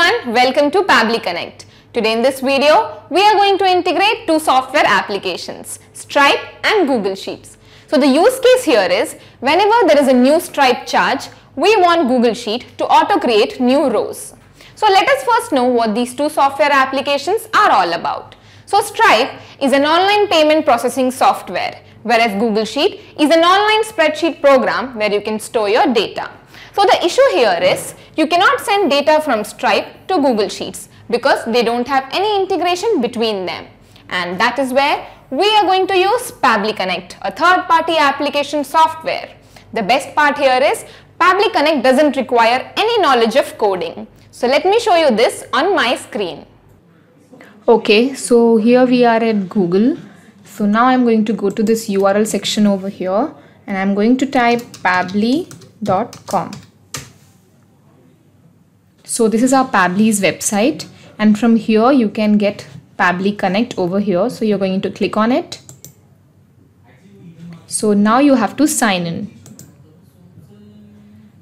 everyone, welcome to Pabbly Connect. Today in this video, we are going to integrate two software applications, Stripe and Google Sheets. So the use case here is, whenever there is a new Stripe charge, we want Google Sheet to auto-create new rows. So let us first know what these two software applications are all about. So Stripe is an online payment processing software, whereas Google Sheet is an online spreadsheet program where you can store your data. So the issue here is, you cannot send data from Stripe to Google Sheets because they don't have any integration between them. And that is where we are going to use Pabbly Connect, a third-party application software. The best part here is, Pabbly Connect doesn't require any knowledge of coding. So let me show you this on my screen. Okay, so here we are at Google. So now I'm going to go to this URL section over here and I'm going to type pabbly.com. So this is our Pabbly's website, and from here you can get Pabbly Connect over here. So you're going to click on it. So now you have to sign in.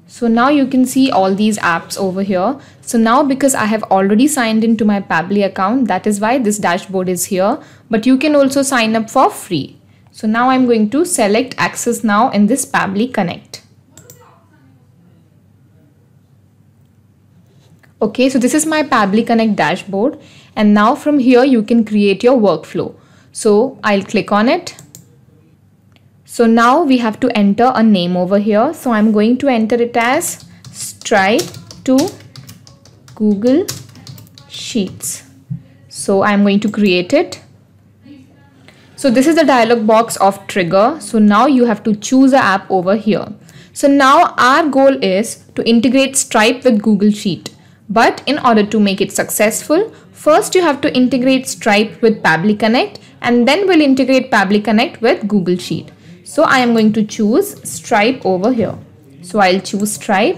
So now you can see all these apps over here. So now because I have already signed into my Pabbly account, that is why this dashboard is here. But you can also sign up for free. So now I'm going to select Access Now in this Pabbly Connect. Okay, so this is my Pabbly Connect dashboard, and now from here you can create your workflow. So I'll click on it. So now we have to enter a name over here. So I'm going to enter it as Stripe to Google Sheets. So I'm going to create it. So this is the dialog box of trigger. So now you have to choose an app over here. So now our goal is to integrate Stripe with Google Sheet. But in order to make it successful, first you have to integrate Stripe with Pabbly Connect, and then we'll integrate Pabbly Connect with Google Sheet. So I am going to choose Stripe over here. So I'll choose Stripe.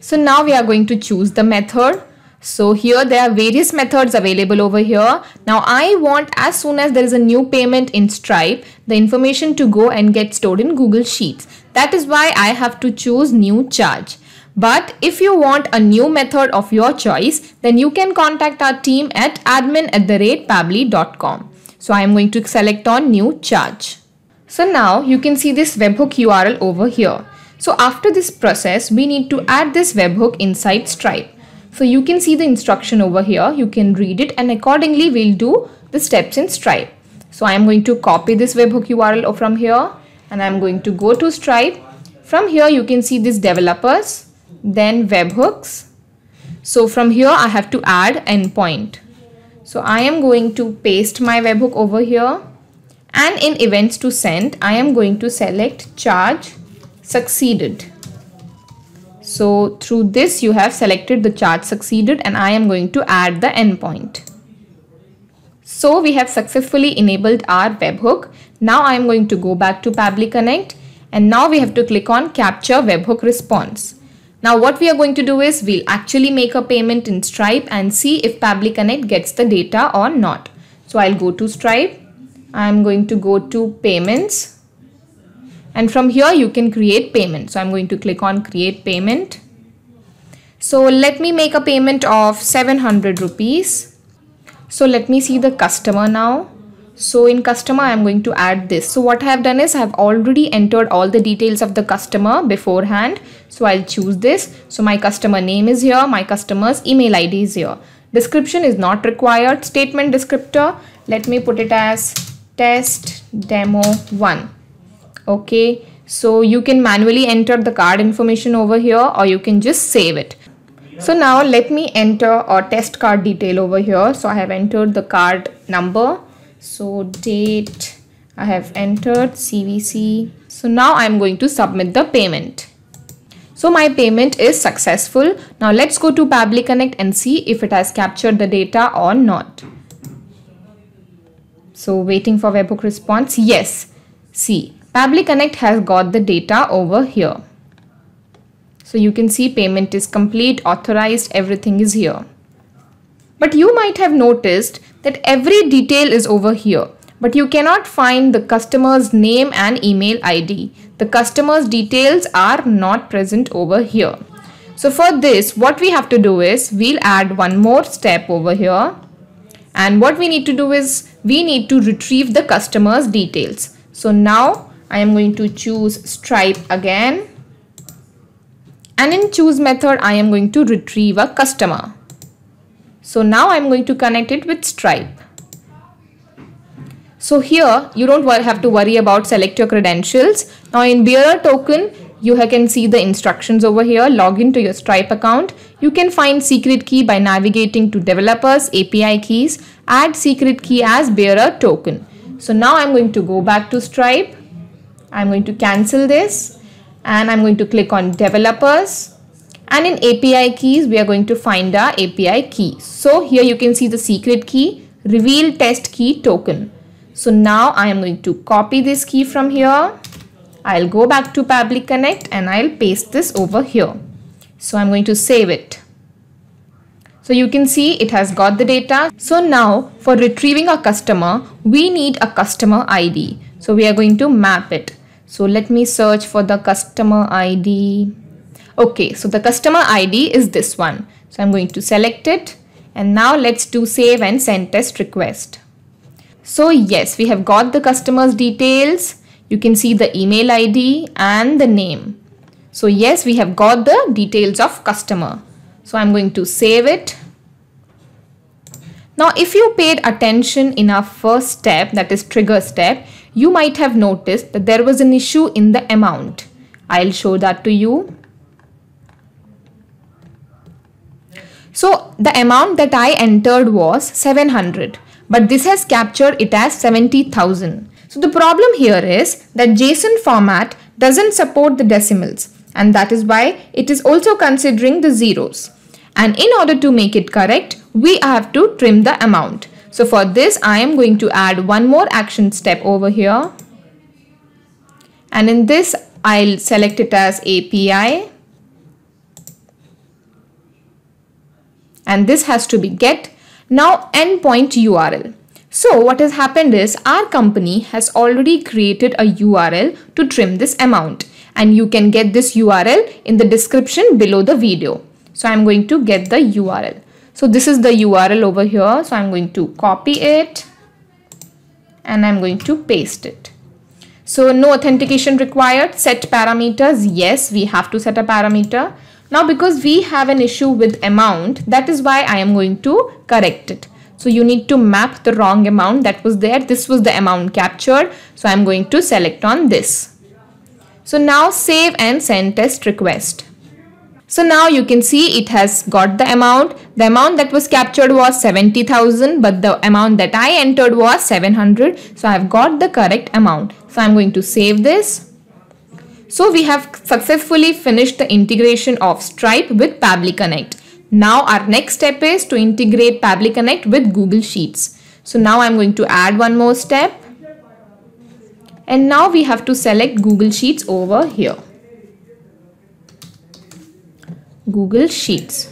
So now we are going to choose the method. So here there are various methods available over here. Now I want, as soon as there is a new payment in Stripe, the information to go and get stored in Google Sheets. That is why I have to choose new charge. But if you want a new method of your choice, then you can contact our team at admin@pabbly.com. So I am going to select on new charge. So now you can see this webhook URL over here. So after this process, we need to add this webhook inside Stripe. So you can see the instruction over here. You can read it, and accordingly we'll do the steps in Stripe. So I am going to copy this webhook URL from here, and I'm going to go to Stripe. From here you can see this developers, then webhooks. So from here I have to add endpoint. So I am going to paste my webhook over here, and in events to send I am going to select charge succeeded. So through this you have selected the charge succeeded, and I am going to add the endpoint. So we have successfully enabled our webhook. Now I am going to go back to Pabbly Connect, and now we have to click on capture webhook response. Now what we are going to do is, we'll actually make a payment in Stripe and see if Pabbly Connect gets the data or not. So I'll go to Stripe. I'm going to go to payments, and from here you can create payment. So I'm going to click on create payment. So let me make a payment of 700 rupees. So let me see the customer now. So in customer I'm going to add this. So what I have done is, I have already entered all the details of the customer beforehand. So I'll choose this. So my customer name is here, my customer's email ID is here. Description is not required. Statement descriptor, let me put it as test demo 1. Okay, so you can manually enter the card information over here, or you can just save it. So now let me enter a test card detail over here. So I have entered the card number. So date, I have entered CVC. So now I'm going to submit the payment. So my payment is successful. Now let's go to Pabbly Connect and see if it has captured the data or not. So waiting for webhook response. Yes, see, Pabbly Connect has got the data over here. So you can see payment is complete, authorized, everything is here. But you might have noticed that every detail is over here, but you cannot find the customer's name and email ID. The customer's details are not present over here. So for this, what we have to do is we'll add one more step over here. And what we need to do is we need to retrieve the customer's details. So now I am going to choose Stripe again. And in choose method, I am going to retrieve a customer. So now I'm going to connect it with Stripe. So here you don't have to worry about select your credentials. Now in bearer token, you can see the instructions over here. Log into your Stripe account. You can find secret key by navigating to developers, API keys, add secret key as bearer token. So now I'm going to go back to Stripe. I'm going to cancel this and I'm going to click on developers. And in API keys, we are going to find our API key. So here you can see the secret key, reveal test key token. So now I am going to copy this key from here. I'll go back to Pabbly Connect and I'll paste this over here. So I'm going to save it. So you can see it has got the data. So now for retrieving a customer, we need a customer ID. So we are going to map it. So let me search for the customer ID. Okay, so the customer ID is this one. So I'm going to select it. And now let's do save and send test request. So yes, we have got the customer's details. You can see the email ID and the name. So yes, we have got the details of customer. So I'm going to save it. Now, if you paid attention in our first step, that is trigger step, you might have noticed that there was an issue in the amount. I'll show that to you. So the amount that I entered was 700, but this has captured it as 70,000. So the problem here is that JSON format doesn't support the decimals, and that is why it is also considering the zeros. And in order to make it correct, we have to trim the amount. So for this, I am going to add one more action step over here. And in this, I'll select it as API. And this has to be get. Now endpoint URL. So what has happened is our company has already created a URL to trim this amount. And you can get this URL in the description below the video. So I'm going to get the URL. So this is the URL over here. So I'm going to copy it and I'm going to paste it. So no authentication required. Set parameters. Yes, we have to set a parameter. Now because we have an issue with amount, that is why I am going to correct it. So you need to map the wrong amount that was there. This was the amount captured. So I'm going to select on this. So now save and send test request. So now you can see it has got the amount. The amount that was captured was 70,000, but the amount that I entered was 700. So I've got the correct amount. So I'm going to save this. So we have successfully finished the integration of Stripe with Pabbly Connect. Now our next step is to integrate Pabbly Connect with Google Sheets. So now I'm going to add one more step. And now we have to select Google Sheets over here. Google Sheets.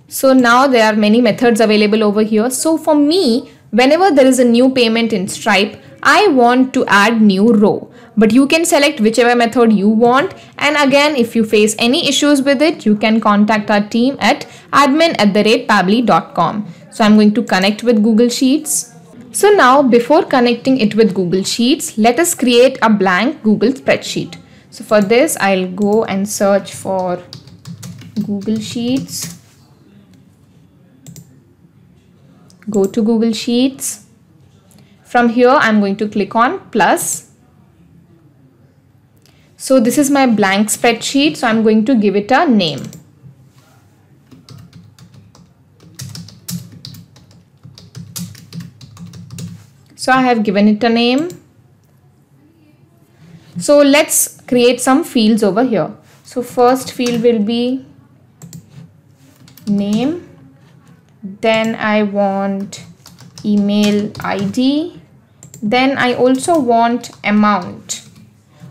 So now there are many methods available over here. So for me, whenever there is a new payment in Stripe, I want to add new row. But you can select whichever method you want. And again, if you face any issues with it, you can contact our team at admin@pabbly.com. So I'm going to connect with Google Sheets. So now before connecting it with Google Sheets, let us create a blank Google spreadsheet. So for this, I'll go and search for Google Sheets. Go to Google Sheets. From here, I'm going to click on plus. So this is my blank spreadsheet. So I'm going to give it a name. So I have given it a name. So let's create some fields over here. So first field will be name. Then I want email ID. Then I also want amount.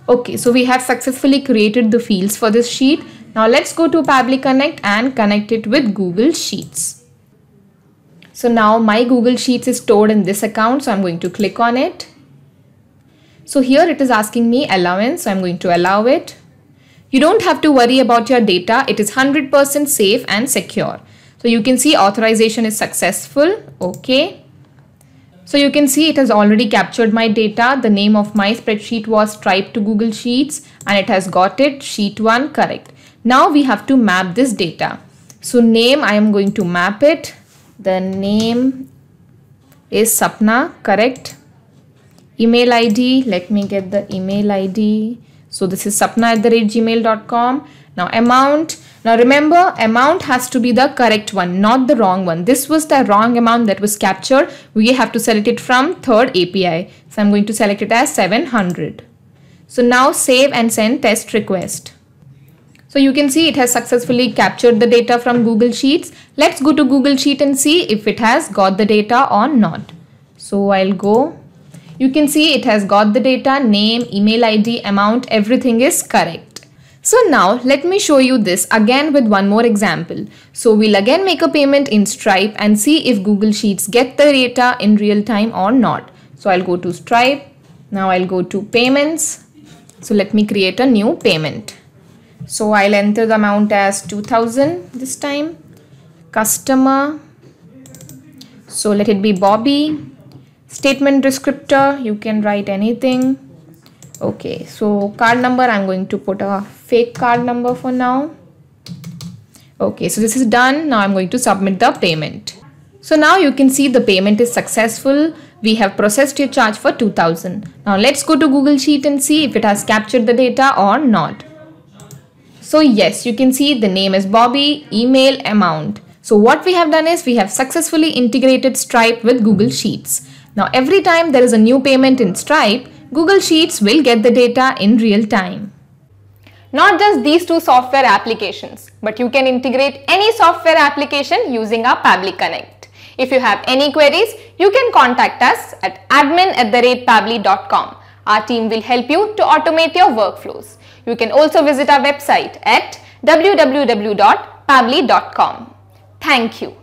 Okay, so we have successfully created the fields for this sheet. Now let's go to Pabbly Connect and connect it with Google Sheets. So now my Google Sheets is stored in this account. So I'm going to click on it. So here it is asking me allowance. So I'm going to allow it. You don't have to worry about your data. It is 100% safe and secure. So you can see authorization is successful. Okay. So you can see it has already captured my data. The name of my spreadsheet was Stripe to Google Sheets and it has got it, sheet 1, correct. Now we have to map this data. So name, I am going to map it. The name is Sapna, correct. Email ID, let me get the email ID. So this is sapna@gmail.com. Now amount. Now remember, amount has to be the correct one, not the wrong one. This was the wrong amount that was captured. We have to select it from third API. So I'm going to select it as 700. So now save and send test request. So you can see it has successfully captured the data from Google Sheets. Let's go to Google Sheet and see if it has got the data or not. So I'll go. You can see it has got the data, name, email ID, amount, everything is correct. So now let me show you this again with one more example. So we'll again make a payment in Stripe and see if Google Sheets get the data in real time or not. So I'll go to Stripe. Now I'll go to payments. So let me create a new payment. So I'll enter the amount as 2000 this time. Customer. So let it be Bobby. Statement descriptor, you can write anything. Okay, so card number, I'm going to put a fake card number for now. Okay, so this is done. Now I'm going to submit the payment. So now you can see the payment is successful. We have processed your charge for 2000. Now let's go to Google Sheet and see if it has captured the data or not. So yes, you can see the name is Bobby, email, amount. So what we have done is we have successfully integrated Stripe with Google Sheets. Now every time there is a new payment in Stripe, Google Sheets will get the data in real time. Not just these two software applications, but you can integrate any software application using our Pabbly Connect. If you have any queries, you can contact us at admin@pabbly.com. Our team will help you to automate your workflows. You can also visit our website at www.pabbly.com. Thank you.